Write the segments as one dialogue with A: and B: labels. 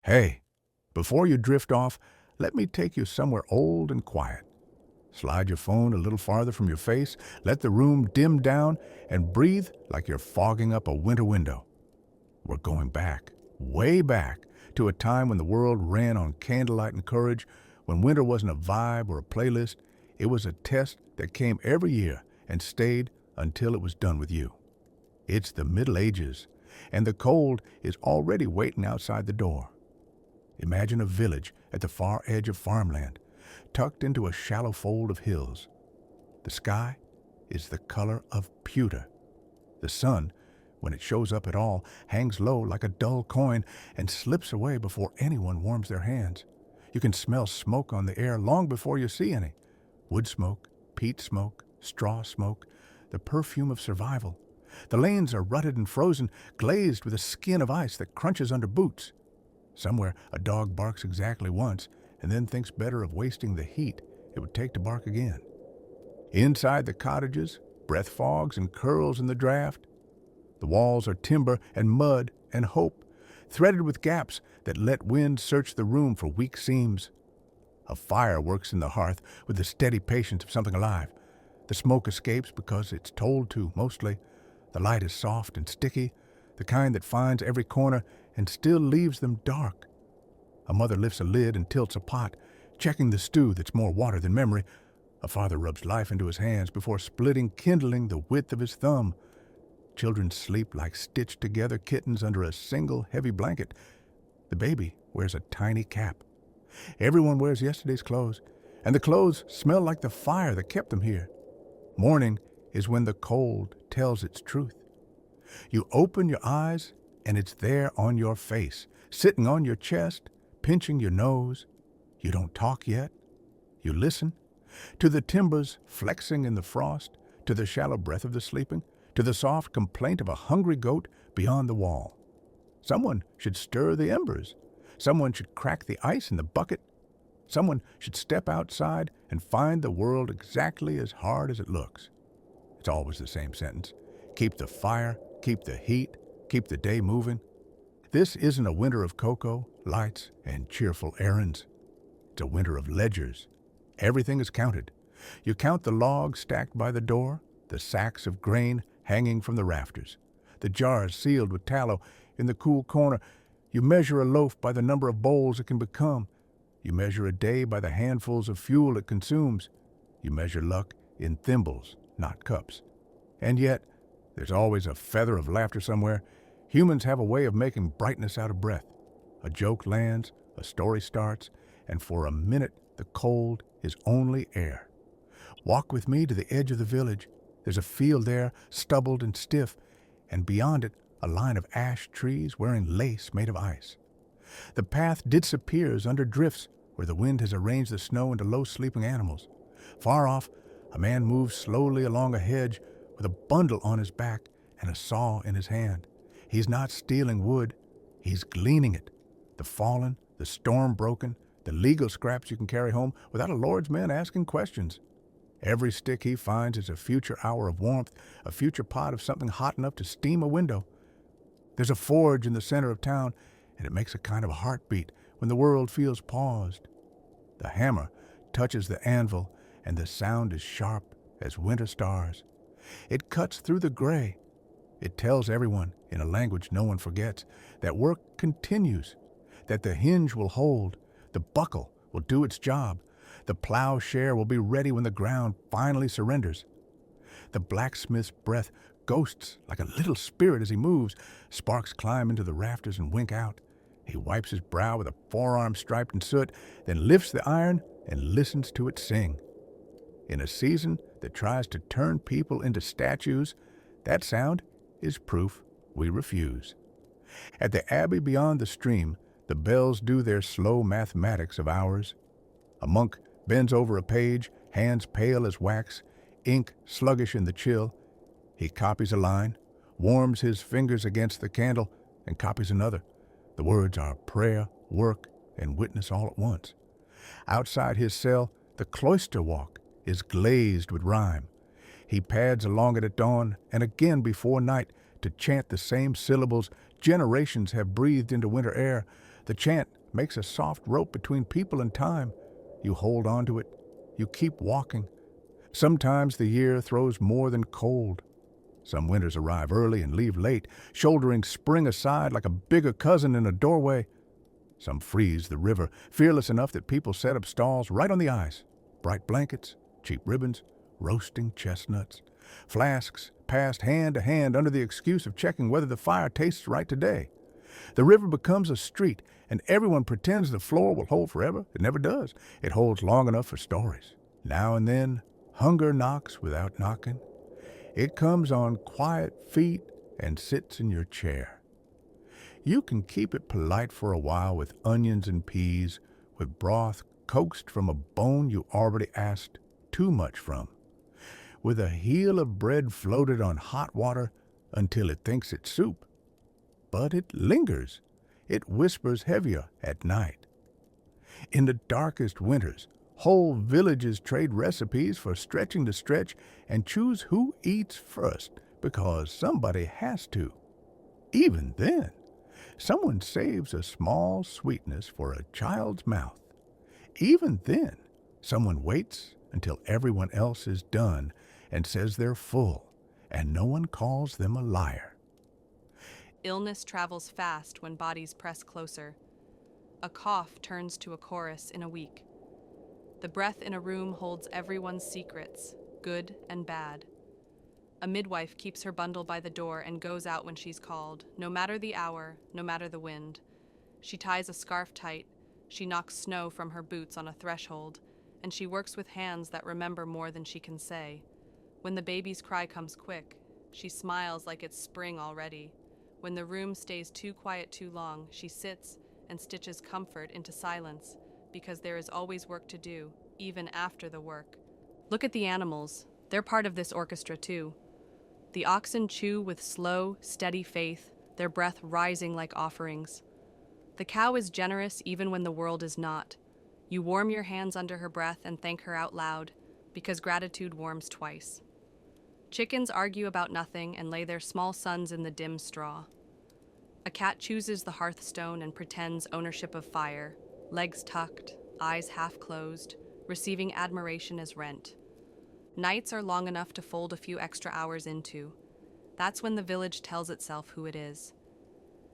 A: Hey, before you drift off, let me take you somewhere old and quiet. Slide your phone a little farther from your face, let the room dim down, and breathe like you're fogging up a winter window. We're going back, way back, to a time when the world ran on candlelight and courage, when winter wasn't a vibe or a playlist. It was a test that came every year and stayed until it was done with you. It's the Middle Ages, and the cold is already waiting outside the door. Imagine a village at the far edge of farmland, tucked into a shallow fold of hills. The sky is the color of pewter. The sun, when it shows up at all, hangs low like a dull coin and slips away before anyone warms their hands. You can smell smoke on the air long before you see any. Wood smoke, peat smoke, straw smoke, the perfume of survival. The lanes are rutted and frozen, glazed with a skin of ice that crunches under boots. Somewhere a dog barks exactly once and then thinks better of wasting the heat it would take to bark again. Inside the cottages, breath fogs and curls in the draft. The walls are timber and mud and hope, threaded with gaps that let wind search the room for weak seams. A fire works in the hearth with the steady patience of something alive. The smoke escapes because it's told to, mostly. The light is soft and sticky, the kind that finds every corner and still leaves them dark. A mother lifts a lid and tilts a pot, checking the stew that's more water than memory. A father rubs life into his hands before splitting kindling the width of his thumb. Children sleep like stitched together kittens under a single heavy blanket. The baby wears a tiny cap. Everyone wears yesterday's clothes, and the clothes smell like the fire that kept them here. Morning is when the cold tells its truth. You open your eyes, and it's there on your face, sitting on your chest, pinching your nose. You don't talk yet. You listen to the timbers flexing in the frost, to the shallow breath of the sleeping, to the soft complaint of a hungry goat beyond the wall. Someone should stir the embers. Someone should crack the ice in the bucket. Someone should step outside and find the world exactly as hard as it looks. It's always the same sentence. Keep the fire, keep the heat, keep the day moving. This isn't a winter of cocoa, lights, and cheerful errands. It's a winter of ledgers. Everything is counted. You count the logs stacked by the door, the sacks of grain hanging from the rafters, the jars sealed with tallow in the cool corner. You measure a loaf by the number of bowls it can become. You measure a day by the handfuls of fuel it consumes. You measure luck in thimbles, not cups. And yet, there's always a feather of laughter somewhere. Humans have a way of making brightness out of breath. A joke lands, a story starts, and for a minute the cold is only air. Walk with me to the edge of the village. There's a field there, stubbled and stiff, and beyond it a line of ash trees wearing lace made of ice. The path disappears under drifts where the wind has arranged the snow into low sleeping animals. Far off, a man moves slowly along a hedge with a bundle on his back and a saw in his hand. He's not stealing wood, he's gleaning it. The fallen, the storm-broken, the legal scraps you can carry home without a lord's man asking questions. Every stick he finds is a future hour of warmth, a future pot of something hot enough to steam a window. There's a forge in the center of town, and it makes a kind of heartbeat when the world feels paused. The hammer touches the anvil, and the sound is sharp as winter stars. It cuts through the gray. It tells everyone, in a language no one forgets, that work continues, that the hinge will hold, the buckle will do its job, the plowshare will be ready when the ground finally surrenders. The blacksmith's breath ghosts like a little spirit as he moves. Sparks climb into the rafters and wink out. He wipes his brow with a forearm striped in soot, then lifts the iron and listens to it sing. In a season that tries to turn people into statues, that sound is proof we refuse. At the abbey beyond the stream, the bells do their slow mathematics of hours. A monk bends over a page, hands pale as wax, ink sluggish in the chill. He copies a line, warms his fingers against the candle, and copies another. The words are prayer, work, and witness all at once. Outside his cell, the cloister walk is glazed with rhyme. He pads along it at dawn and again before night to chant the same syllables generations have breathed into winter air, the chant makes a soft rope between people and time. You hold on to it. You keep walking. Sometimes the year throws more than cold. Some winters arrive early and leave late, shouldering spring aside like a bigger cousin in a doorway. Some freeze the river, fearless enough that people set up stalls right on the ice. Bright blankets, cheap ribbons, roasting chestnuts. Flasks passed hand to hand under the excuse of checking whether the fire tastes right today. The river becomes a street, and everyone pretends the floor will hold forever. It never does. It holds long enough for stories. Now and then, hunger knocks without knocking. It comes on quiet feet and sits in your chair. You can keep it polite for a while with onions and peas, with broth coaxed from a bone you already asked too much from, with a heel of bread floated on hot water until it thinks it's soup. But it lingers. It whispers heavier at night. In the darkest winters, whole villages trade recipes for stretching the stretch and choose who eats first because somebody has to. Even then, someone saves a small sweetness for a child's mouth. Even then, someone waits until everyone else is done and says they're full, and no one calls them a liar.
B: Illness travels fast when bodies press closer. A cough turns to a chorus in a week. The breath in a room holds everyone's secrets, good and bad. A midwife keeps her bundle by the door and goes out when she's called, no matter the hour, no matter the wind. She ties a scarf tight, she knocks snow from her boots on a threshold, and she works with hands that remember more than she can say. When the baby's cry comes quick, she smiles like it's spring already. When the room stays too quiet too long, she sits and stitches comfort into silence, because there is always work to do, even after the work. Look at the animals. They're part of this orchestra too. The oxen chew with slow, steady faith, their breath rising like offerings. The cow is generous even when the world is not. You warm your hands under her breath and thank her out loud, because gratitude warms twice. Chickens argue about nothing and lay their small sons in the dim straw. A cat chooses the hearthstone and pretends ownership of fire, legs tucked, eyes half closed, receiving admiration as rent. Nights are long enough to fold a few extra hours into. That's when the village tells itself who it is.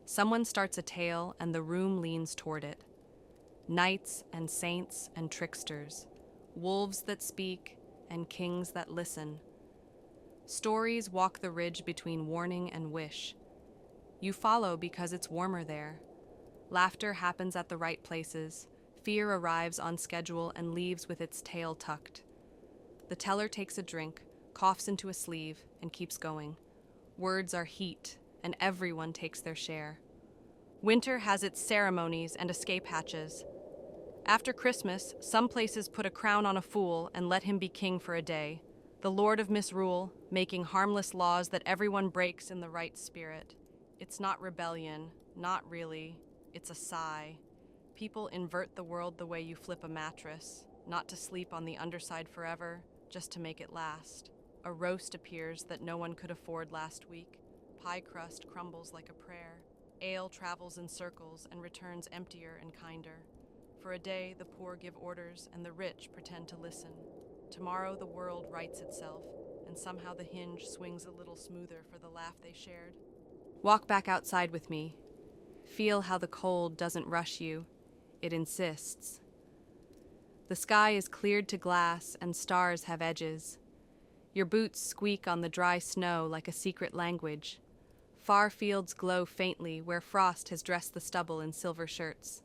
B: Someone starts a tale and the room leans toward it. Knights and saints and tricksters, wolves that speak and kings that listen. Stories walk the ridge between warning and wish. You follow because it's warmer there. Laughter happens at the right places. Fear arrives on schedule and leaves with its tail tucked. The teller takes a drink, coughs into a sleeve, and keeps going. Words are heat, and everyone takes their share. Winter has its ceremonies and escape hatches. After Christmas, some places put a crown on a fool and let him be king for a day. The lord of misrule, making harmless laws that everyone breaks in the right spirit. It's not rebellion, not really. It's a sigh. People invert the world the way you flip a mattress, not to sleep on the underside forever, just to make it last. A roast appears that no one could afford last week. Pie crust crumbles like a prayer. Ale travels in circles and returns emptier and kinder. For a day, the poor give orders and the rich pretend to listen. Tomorrow the world rights itself, and somehow the hinge swings a little smoother for the laugh they shared. Walk back outside with me. Feel how the cold doesn't rush you. It insists. The sky is cleared to glass and stars have edges. Your boots squeak on the dry snow like a secret language. Far fields glow faintly where frost has dressed the stubble in silver shirts.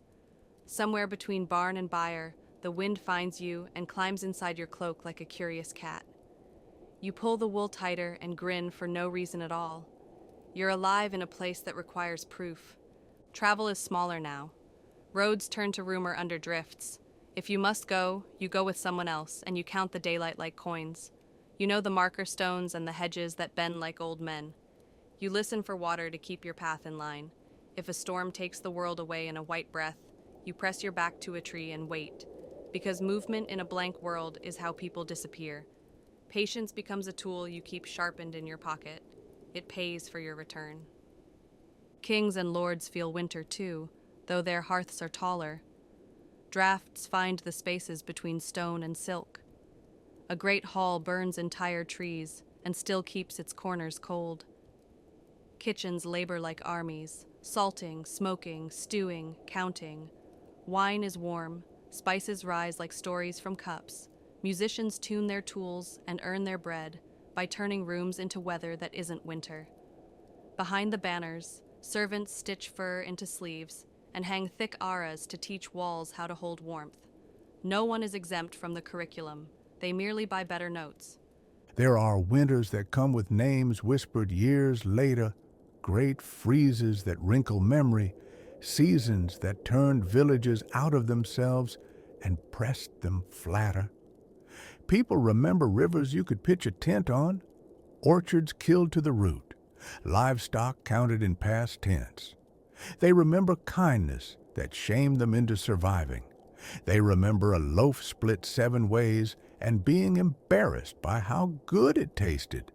B: Somewhere between barn and byre, the wind finds you and climbs inside your cloak like a curious cat. You pull the wool tighter and grin for no reason at all. You're alive in a place that requires proof. Travel is smaller now. Roads turn to rumor under drifts. If you must go, you go with someone else, and you count the daylight like coins. You know the marker stones and the hedges that bend like old men. You listen for water to keep your path in line. If a storm takes the world away in a white breath, you press your back to a tree and wait, because movement in a blank world is how people disappear. Patience becomes a tool you keep sharpened in your pocket. It pays for your return. Kings and lords feel winter too, though their hearths are taller. Drafts find the spaces between stone and silk. A great hall burns entire trees and still keeps its corners cold. Kitchens labor like armies, salting, smoking, stewing, counting. Wine is warm, spices rise like stories from cups. Musicians tune their tools and earn their bread by turning rooms into weather that isn't winter. Behind the banners, servants stitch fur into sleeves and hang thick aras to teach walls how to hold warmth. No one is exempt from the curriculum. They merely buy better notes.
A: There are winters that come with names whispered years later, great freezes that wrinkle memory, seasons that turned villages out of themselves and pressed them flatter. People remember rivers you could pitch a tent on, orchards killed to the root, livestock counted in past tense. They remember kindness that shamed them into surviving. They remember a loaf split 7 ways and being embarrassed by how good it tasted.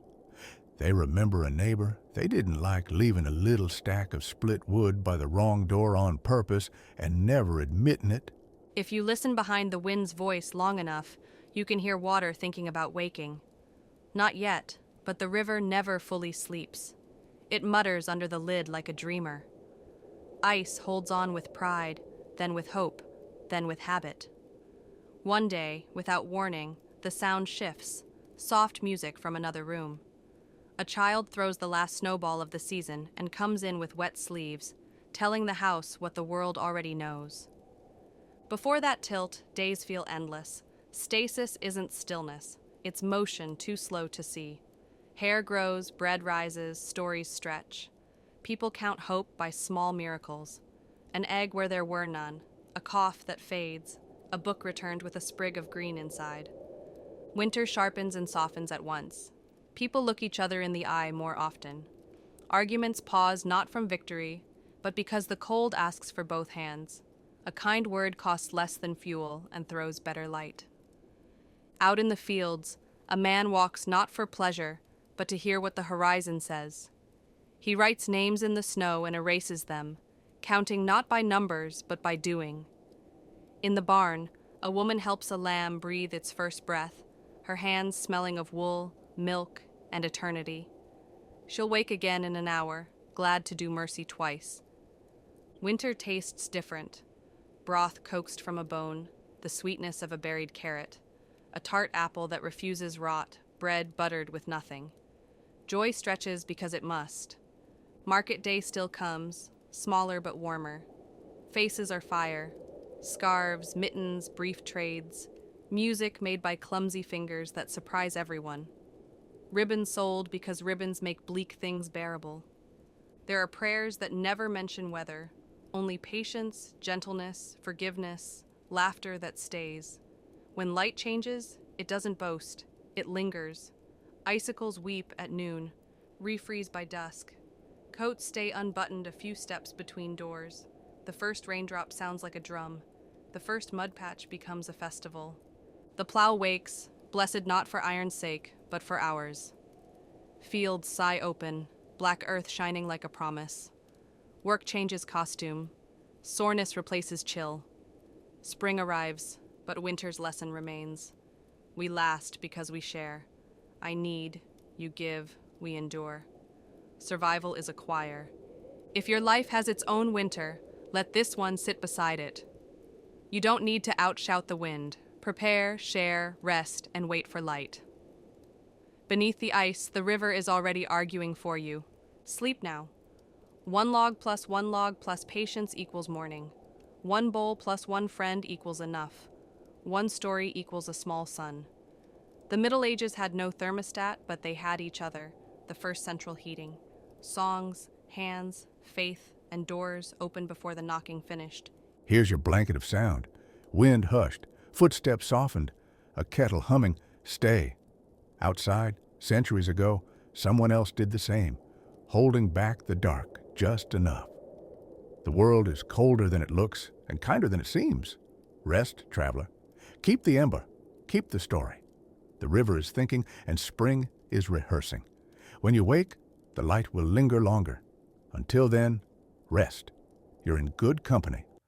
A: They remember a neighbor they didn't like leaving a little stack of split wood by the wrong door on purpose and never admitting it.
B: If you listen behind the wind's voice long enough, you can hear water thinking about waking. Not yet, but the river never fully sleeps. It mutters under the lid like a dreamer. Ice holds on with pride, then with hope, then with habit. One day, without warning, the sound shifts, soft music from another room. A child throws the last snowball of the season and comes in with wet sleeves, telling the house what the world already knows. Before that tilt, days feel endless. Stasis isn't stillness, it's motion too slow to see. Hair grows, bread rises, stories stretch. People count hope by small miracles. An egg where there were none, a cough that fades, a book returned with a sprig of green inside. Winter sharpens and softens at once. People look each other in the eye more often. Arguments pause not from victory, but because the cold asks for both hands. A kind word costs less than fuel and throws better light. Out in the fields, a man walks not for pleasure, but to hear what the horizon says. He writes names in the snow and erases them, counting not by numbers, but by doing. In the barn, a woman helps a lamb breathe its first breath, her hands smelling of wool, milk, and eternity. She'll wake again in an hour, glad to do mercy twice. Winter tastes different. Broth coaxed from a bone, the sweetness of a buried carrot, a tart apple that refuses rot, bread buttered with nothing. Joy stretches because it must. Market day still comes, smaller but warmer. Faces are fire, scarves, mittens, brief trades, music made by clumsy fingers that surprise everyone. Ribbons sold because ribbons make bleak things bearable. There are prayers that never mention weather, only patience, gentleness, forgiveness, laughter that stays. When light changes, it doesn't boast, it lingers. Icicles weep at noon, refreeze by dusk. Coats stay unbuttoned a few steps between doors. The first raindrop sounds like a drum. The first mud patch becomes a festival. The plow wakes, blessed not for iron's sake, but for ours. Fields sigh open, black earth shining like a promise. Work changes costume. Soreness replaces chill. Spring arrives, but winter's lesson remains. We last because we share. I need, you give, we endure. Survival is a choir. If your life has its own winter, let this one sit beside it. You don't need to outshout the wind. Prepare, share, rest, and wait for light. Beneath the ice, the river is already arguing for you. Sleep now. 1 log plus 1 log plus patience equals morning. 1 bowl plus 1 friend equals enough. 1 story equals a small sun. The Middle Ages had no thermostat, but they had each other, the first central heating. Songs, hands, faith, and doors opened before the knocking finished.
A: Here's your blanket of sound. Wind hushed, footsteps softened, a kettle humming, stay. Outside, centuries ago, someone else did the same, holding back the dark just enough. The world is colder than it looks and kinder than it seems. Rest, traveler. Keep the ember. Keep the story. The river is thinking and spring is rehearsing. When you wake, the light will linger longer. Until then, rest. You're in good company.